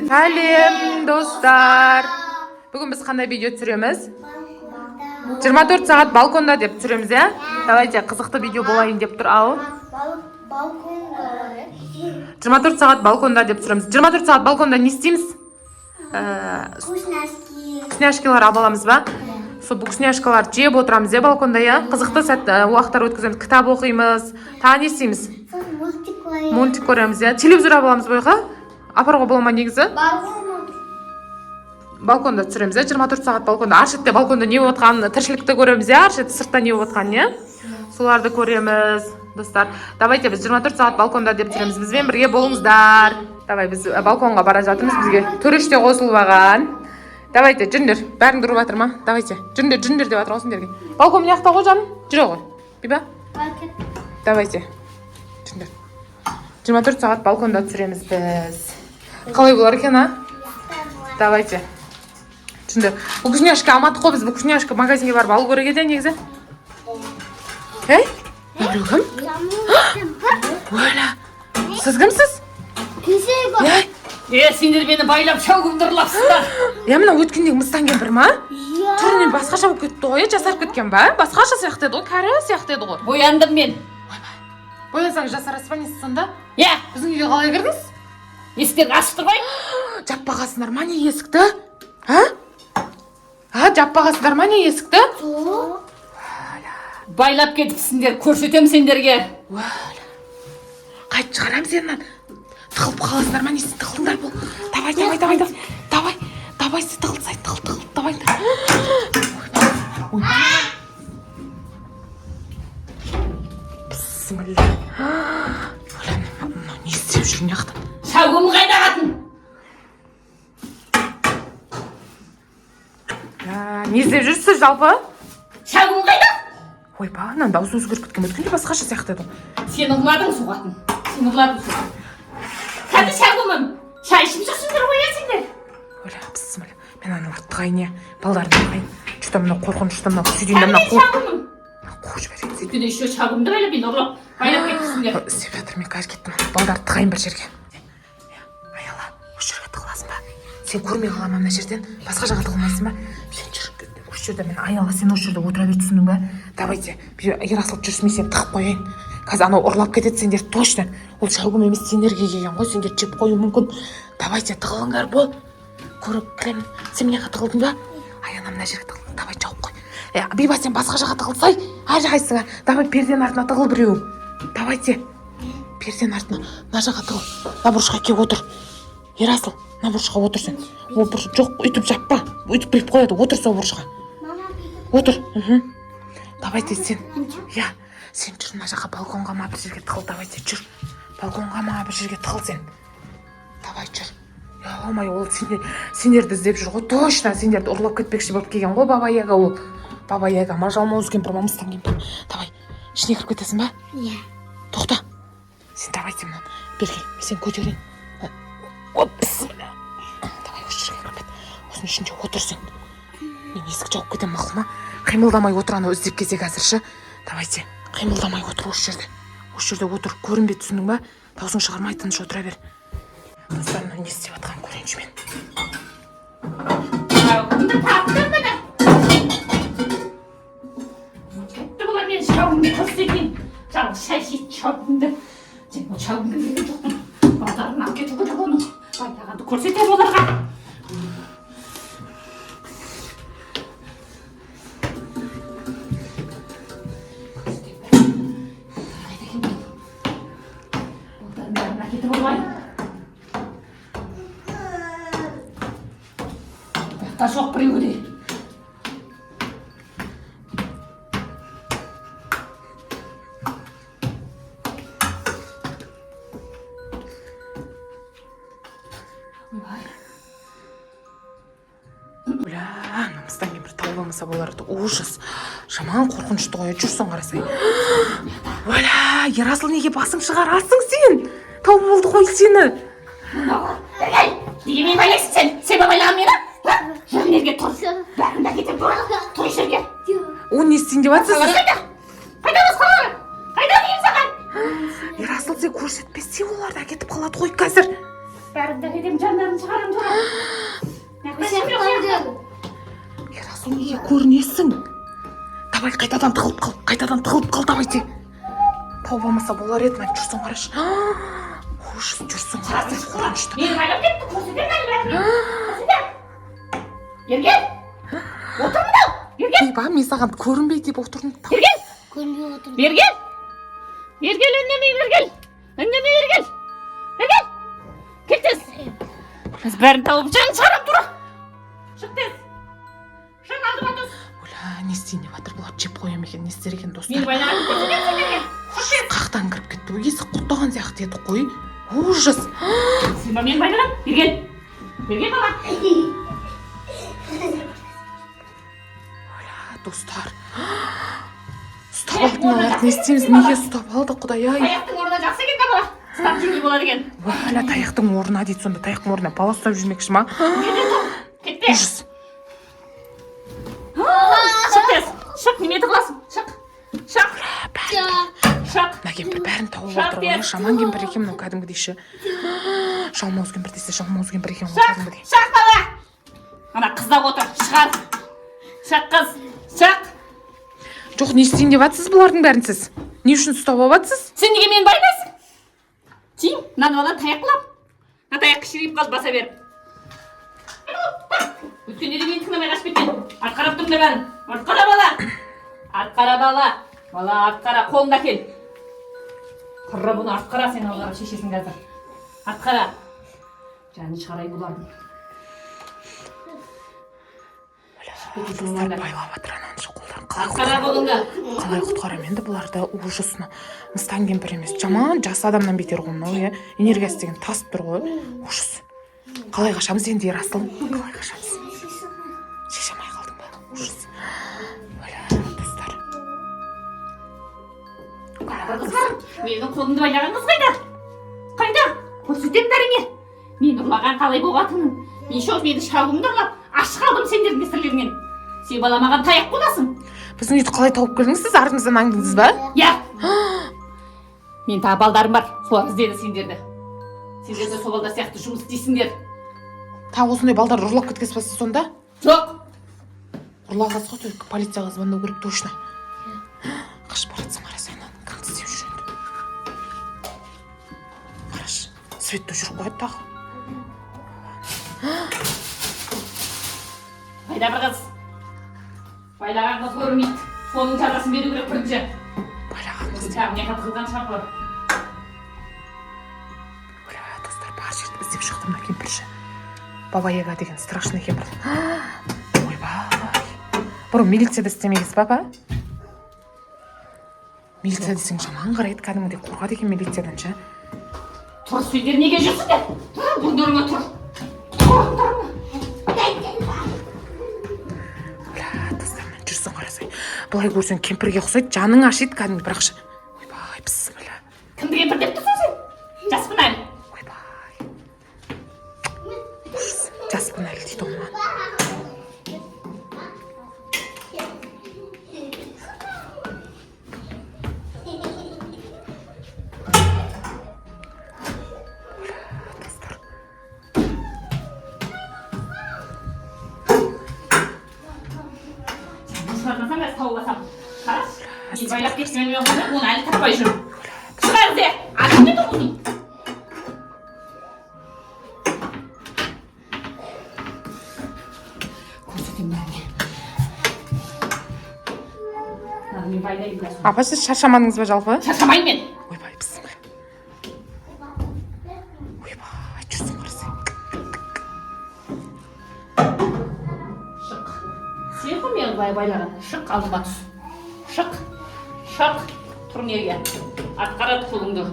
Сәлем, достар. Бүгін біз қандай видео түсіреміз? 24 сағат балконда деп түсіреміз, иә? Давайте, қызықты видео болайын деп тұр, ал. 24 сағат балконда деп түсіреміз. 24 сағат балконда не істейміз? Вкусняшкалар алып аламыз ба? Сол вкусняшкалар жеп отырамыз, иә, балконда, иә? Қызықты уақыттар өткіземіз, кітап оқимыз. Тағы не істейміз? Мультик көреміз, иә? Телевизор алып аламыз бойға? Апаруға бола ма негізі? Балконда түсіреміз, иә? 24 сағат балконда. Аршетте балконда не болып отқан, тіршілікті көреміз, иә? Аршетте сыртта не болып отқан, иә? Соларды көреміз, достар. Давайте біз 24 сағат балконда деп түсіреміз. Бізбен бірге болыңыздар. Давай, біз балконға бара жатырмыз, бізге төреште қосылып алған. Давайте, жүріңдер. Бәрің тұрып жатыр ма? Давайте. Жүріңдер деп жатыр осындерге. Балкон мына жақта ғой, жаным? Жүре ғой. Биба? Давайте. Жүріңдер. 24 сағат балконда түсіреміз біз. Қалай болар екен, а? Давайте. Жүріңдер. Вкусняшка алмадық қой біз. Вкусняшка магазинге барып алу керек еді негізі. Ей? Біреу кім? Өлі. Сіз кімсіз? Сендер мені байлап шауғымды ұрлапсыздар. Мына өткендегі мыстан кемпір ма? Түрінен басқаша болып кетті ғой, жасарып кеткен ба? Басқаша сияқты еді ғой, кәрі сияқты еді ғой. Бояндым мен. Боянсаң жасарасыз ба несі сонда? Иә. Біздің үйге қалай кірдіңіз? Есіктерді ашып тұрмай. Жаппағасыңдар ма не есікті? Жаппағасыңдар ма не есікті? Байлап кетіпсіңдер, көрсетем сендерге. Қайт шығарам сенен. Тығылып қаласыңдар ма несі тығылыңдар бұл. Давай, сіз тығылсай, давай. Бісміллә. Не істеп жүрген яқтан? Шауғым қайдағатын. Не істеп жүрсіз жалпы? Шауғым қайда? Ойба, мынан дауысы өзгеріп кеткен өткенде басқаша сияқты еді. Сен ұғладың соғатын. Қады шауғымым. Шай ішіп жүрсіңдер ғой сендер. Оля, бісміллә. Мен аналарды тығайын, балдарын тығайын. Что-то мына қорқынышты мына сүдейін мына қуып жіберейін. Өткенде еще шауғымды байлап мен ұрлап байлап кетіпсіңдер. Істеп жатыр, мен қазір кеттім. Балдарды тығайын бір жерге. Аяла, осы жерге тығыласың ба? Сен көрмей қаламын мына жерден. Басқа жаққа тығылмайсың ба? Сен жүр. Осы жерде мен Аяла, сен осы жерде отыра бер, түсіндің ба? Давайте, Ерасыл жүрсін, мен сені тығып қояйын. Қазір анау ұрлап кетеді сендер, точно. Ол шауғым емес, сендерге келген ғой, сендер жеп қою мүмкін. Давайте, тығылыңдар, бол. Көріп кіремін. Сен мына жаққа тығылдың ба? Аяна мына жерге тығыл. Давай, жауып қой. Биба, сен басқа жаққа тығылсай, әрқайсыңа. Давай, перден артына тығыл біреуің. Давайте. Перден артына. Мына жаққа тығыл. На бұрышқа кеп отыр. Ерасыл, на бұрышқа отыр сен. Ол бұрыш жоқ, үйтіп жаппа. Үйтіп біліп қояды. Отыр сол бұрышқа. Отыр. Давайте сен. Сен жүр мына жаққа балконға ма бір жерге тығыл. Давайте жүр. Балконға ма бір жерге тығыл сен. Давай жүр. Алмай, ол сендерді іздеп жүр ғой. Точно сендерді ұрлап кетпекші болып келген ғой Баба Яга ол. Баба Яга, мажалмауыз кемпір, мамыстан кемпір. Давай, ішіне кіріп кетесің ба? Иә. Тоқта. Сен давайте мынаны. Берге, мен сен көтерейін. Бісміллә. Давай, осы жерге кіріп кет. Осының ішінде отырсың. Мен есік жауып кетем, мақұл ма? Қимылдамай отыр, анау іздеп келсе қазірші. Давайте, қимылдамай отыр осы жерде. Осы жерде отыр, көрінбей, түсіндің ба? Даусың шығармай, тыныш отыра бер. Достар, не істеп жатқанын көрейінші мен. Шауғымды таптым мені. Кетті бұлар мен шауғымды көрсетейін. Жалғыз шай шейт шауғымды. Сен бұл шауғымды берген жоқтың. Балдарын алып кетіп отыр оның. Байлағанды көрсетем оларға. Жоқ біреуде. Намыстан кемпір тауып алмаса боларды. Ужас. Жаман қорқынышты ғой, жүрсің қарасай. Оля, Ерасыл неге басың шығарасың сен? Тауып болды қой сені. Неге мен байлайсың сен? Сен байлаған мені? Жерге тұр. Бәрін де кетіп тұр жерге. О, не істейін деп жатсыз? Қайда басқалары? Қайда деймін саған? Ерасыл, сен көрсетпесе оларды әкетіп қалады ғой қазір. Бәрімді әкетем, жандарын шығарам тұра. Ерасыл неге көрінесің? Давай қайтадан тығылып қал, давай те. Тауып алмаса болар еді, мен жүрсін қарашы. Жүрсін қарашы, қорқынышты. Мені байлап кетті, көрсетем әлі бәрін. Көрсетем. Ерген, отыр мынау. Ерген. Ба, мен саған көрінбей деп отырдым. Ерген. Көрінбей отырмын. Ерген. Ерген, үндемей Ерген. Үндемей Ерген. Ерген. Кел тез. Біз бәрін тауып жанын шығарам тұра. Шық тез. Шын алдыма түс. Оля, не істейін деп жатыр, бұлар жеп қоям екен, не істер екен достар. Мені байлаған көрсетем сен Ерген. Қақтан кіріп кетті, есік құлттаған сияқты еді қой. Ужас. Сен ба мен байлаған? Ерген. Ерген бала. Оля, достар. Ұстап алдын аларды, не істейміз, неге ұстап алды, құдай-ай. Таяқтың орнына жақсы екен бала. Ұстап жүруге болады екен. Оля, таяқтың орнына дейді, сонда таяқтың орнына бала ұстап жүрмекші ма? Кетте. Ужас. Шық тез. Шық, неме тығыласың? Шық. Шық. Шық. Мына кемпір бәрін тауып отыр ғой, жаман кемпір екен мынау кәдімгідей ше. Жалмауыз кемпір десе, жалмауыз кемпір екен ғой кәдімгідей. Шық бала. Ана қыздап отыр, шығар. Шық қыз, шық. Жоқ, не істейін деп жатсыз бұлардың бәрін сіз? Не үшін ұстап алып Сен неге мені байлайсың? Тиім, мынаны бала таяқ қылам. Мына таяқ кішірейіп қалды баса беріп. Өткенде де мені тыңдамай қашып кеткен. Арт қарап тұрыңдар бәрін. Арт қара бала. Арт қара бала. Бала арт қара, қолыңды әкел. Қыры бұны арт қара, сен алғарып шешесің қазір. Арт қара. Жанын шығарай бұлардың. Достар байлап жатыр ананшы қолдан. Арт қара қолыңды. Қалай құтқарам енді бұларды, ужасно. Мыстан кемпір емес, жаман жас адамнан бетер ғой мынау, иә. Энергиясы деген тасып тұр ғой. Ужас. Қалай қашамыз енді Ерасыл? Қалай қашамыз? Шеше алмай қалдың ба? Ужас. Оля, достар. Менің қолымды байлаған қыз қайда? Қайда? Көрсетем бәріңе. Мен ұрлаған қалай болатынын. Мен мені шауымды ұрлап, ашық қалдым сендердің кесірлеріңнен. Сен бала маған таяқ боласың. Біздің үйді қалай тауып келдіңіз сіз? Артыңыздан аңдыңыз ба? Я. Мен тағы балдарым бар. Солар іздеді сендерді. Сендер де сол балдар сияқты жұмыс істейсіңдер. Тағы осындай балдарды ұрлап кеткенсіз ба сіз сонда? Жоқ. Ұрлағансыз ғой, полицияға звондау керек точно. Қашып бара жатсың қарасай, ананы кім істеп жүр енді? Қарашы, светті жүріп қояды тағы. Қайда бір қыз? Байлаған қыз көрмейді. Соның жазасын беру керек бірінші. Байлаған қыз. Тағы не қатқызған шығар ғой. Оля, достар, бар жерді іздеп шықтым мына кемпірші. Баба Яга деген страшный кемпір. Ойбай. Бұрын милицияда істемегенсіз ба, апа? Милиция десең жаман қарайды, кәдімгідей қорқады екен милициядан ше. Тұр, сендер неге жүрсіңдер? Тұр, бұндырыңа тұр. Оля, достар, мен жүрсің қарасай. Бұлай көрсең кемпірге ұқсайды, жаның ашиды кәдімгі бірақшы. Ойбай, бісміллә. Кімді кемпір деп тұрсың сен? Жаспын әлі. Ойбай. Жаспын әлі дейді оған. Шығармасам бәрі тауып асам. Қараш, мен байлап кеткен мен оны әлі таппай жүр. Шығар де, адам не тұрғызың? Көрсетем бәріне. Мен байлайын бәрі. Апа, сіз шаршамадыңыз ба жалпы? Шаршамайын мен. Ойбай, бісміллә. Ойбай, жүрсің қарасай. Шық. Сен ғой мен байлаған. Шық, алдыма түс. Шық. Шық. Тұр неге. Арт қарат қолыңды.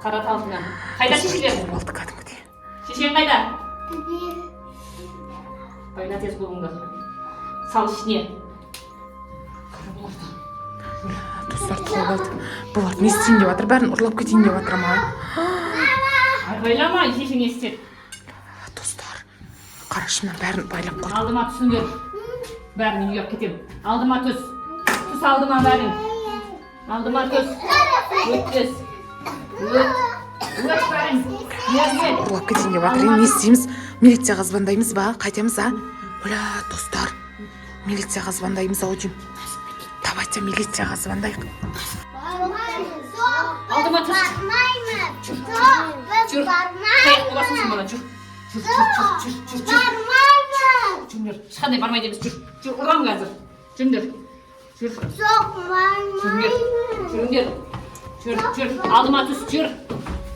Қарат алдына. Қайда шешелер? Алды кәдімгідей. Шешең қайда? Байла тез қолыңды. Сал ішіне. Достар, толып алды. Бұлар не істейін деп жатыр, бәрін ұрлап кетейін деп жатыр ма? Байлама, шешең естеді. Достар, қарашы мына бәрін байлап қойды. Алдыма түсіңдер. Бәрін үйіп кетем. Алдыма түс. Түс алдыма бәрін. Алдыма түс. Өттес. Өт бәрің. Ерге. Ұрлап кетейін деп жатыр. Не істейміз? Милицияға звондаймыз ба? Қайтамыз, а? Бля, достар. Милицияға звондаймыз ау деймін. Давайте милицияға звондайық. Алдыма түс. Жүр. Қайық боласың бала, жүр. Жүр. Жүр. Ешқандай бармайды емес, жүр. Жүр, ұрам қазір. Жүріңдер. Жүр. Жүріңдер. Жүр. Алдыма түс, жүр.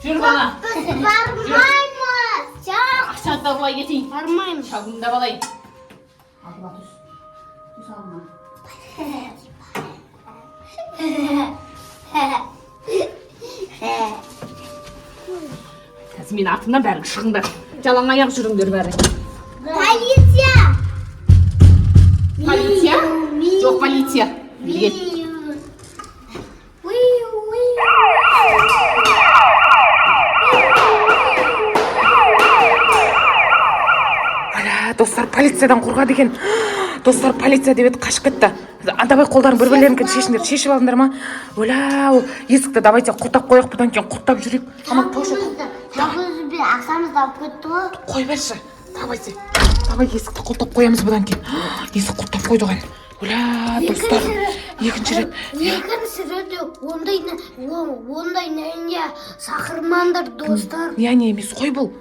Жүр бала. Ақшаны да былай кетейін. Бармаймыз. Шагымды да балайын. Алдыма түс. Түс алдыма. Қазір мен артымнан бәрің шығыңдар. Жалаң аяқ жүріңдер бәрі. Полиция! Полиция? Жоқ, полиция. Бері кет. Аля, достар, полициядан қорғады екен. Достар, полиция деп еді, қашып кетті. Давай қолдарын бір-бірлеріңді шешіңдер, шешіп алыңдар ма? Оля, есікті давайте құртап қояқ, бұдан кейін құртап жүрейік. Ана қойшы. Ақшамызды алып кетті ғой. Қой берші. Давайте. Давай есікті құртап қоямыз бұдан кейін. Есік құртап қойды ғой. Оля, достар. Екінші рет. Екінші рет ондай нәнге шақырмаңдар, достар. Не емес қой бұл.